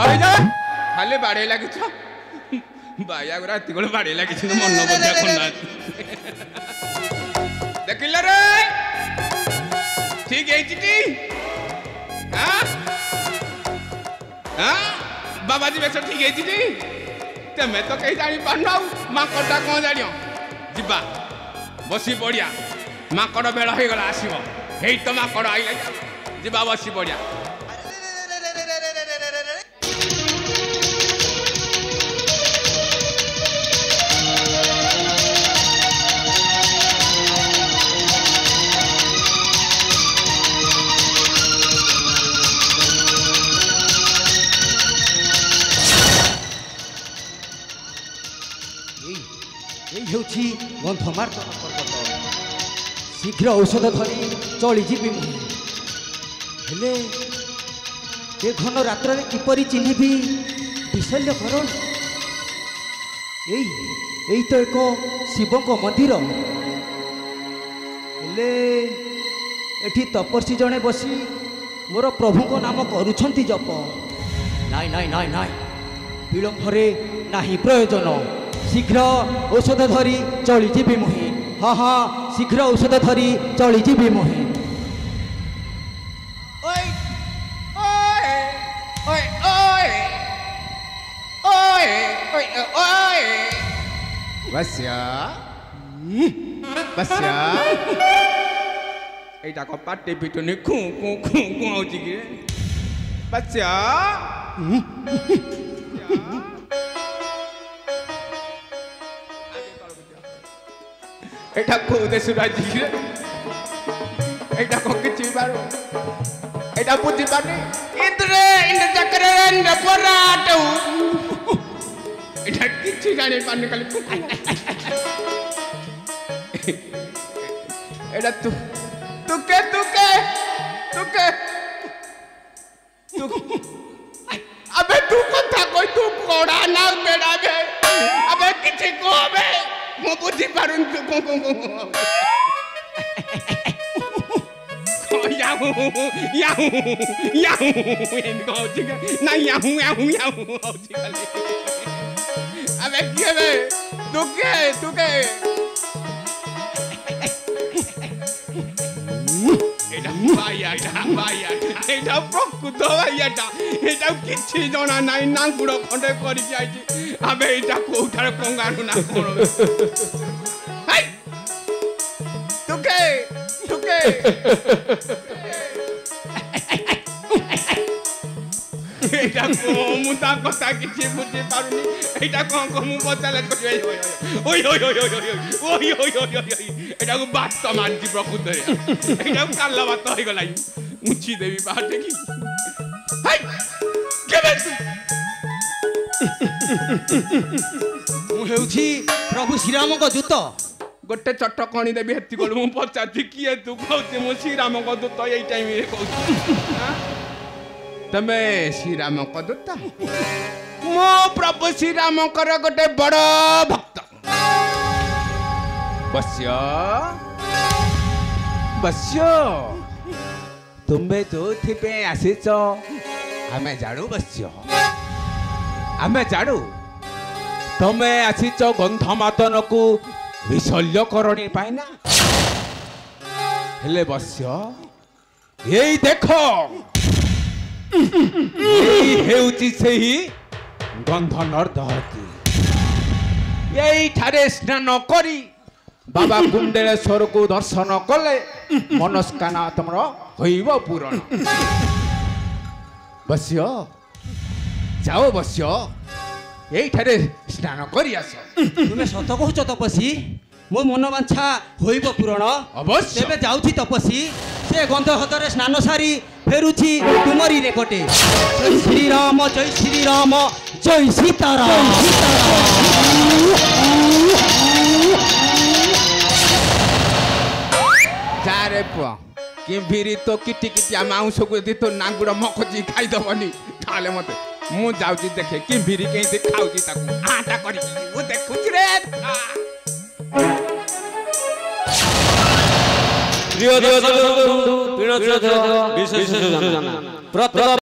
खाली बाड़े लगी बाया गुरा तिगड़ बाड़े लगी मन बुझा कोना देखिल रे ठीक है चिटी हां हां बाबाजी बेस ठीक है चिटी तमे तो कहीं जानी पानो माकड़ा कौन जानियो जिबा बसी पड़िया माकड़ बेला हो गला आसीबो हेई तो माकड़ आइला जिबा बसी पड़िया गंधमार्दन पर्वत शीघ्र औषध धरी चली जीवी मुझे ए घन रात्र किपरि चिन्हिबी विशल्य करण यही तो एक शिव मंदिर हेले एठी तपस्वी जड़े बसी मोर प्रभु को नाम करुछंती जप नाई नाई नाई नाई विलंबरे नाही प्रयोजन शीघ्र औषध धरी चली जीवी मुहि हाँ हाँ शीघ्र औषध धरी चली जीवी मुहि बस्या बस्या एटा को पाटे पिटने खू खू खू खू आउची कि बस्या एटा को देसुराजी रे एटा को किछि बारो एटा बुद्धि बानी इंद्रे इंद्र चक्र इंद्र पराटू एटा किछि जाने पानी खाली एटा तू तुके तुके तुके तू अबे तू कथा कोई तू कोड़ा ना बेड़ा बे अबे किछि को बे मो बुद्धि पारुन को याहू याहू याहू इनको होचिका ना याहू याहू याहू होचिका अबे के बे तुके तुके एटा बाया एटा प्रकृत बायाटा एटा किछि जणा नाइ नांगुड़ खंडे करि जाइछि अबे एटा कोठार कंगारू ना कोन हाय तुके तुके एटा को मुता कथा किछि बुझि पारुनी एटा को मु बचाले करियो ओय ओय ओय ओय ओय ओय ओय ओय एटा को बात समान जी प्रकृत रे एटा काला बात होई गलाई मुछि देवी बाटे की हाय केबे मु हेउछि प्रभु श्री राम को दूत गोटे चटकणी देवी हेति गल मु पचाछि किए तू कहते मु श्री राम को दूत एई टाइम रे कहू तमे श्री राम को दूत मो प्रभु श्री राम कर गोटे बड़ भक्त बस्य बस्य तुम्हें जो थिपे आसीच आमे जाडू बस्य आमे जाडू तमे आसीच गंधमादन को विशल्य करणी पाइना हेले बस्य एई देखो एई हेउची सेही गंधनर दहती एई ठारे स्नान करी बाबा कुंडेश्वर को दर्शन कले मनस्कामना तुमर होइब पूरण बस्य जाओ बस्य एई ठारे स्नान करी आस तुमे सत कहूच तपस्वी मो मनोवांछा होइब पूरण अवश्य तेबे जाउछि तपस्वी से गंध हदरे स्नान सारी फेरुछि तुमरी निकटे जय श्री राम जय श्री राम जय सीताराम जारे पुआ कि भिरी तो किटी किटिया माउस को यदि तो नांगुड़ मखजी खाई दबनी ताले मते मु जाउची देखे कि भिरी के देखाउची ताकू आटा करी मु देखुची रे प्रिय देव पिण विशेष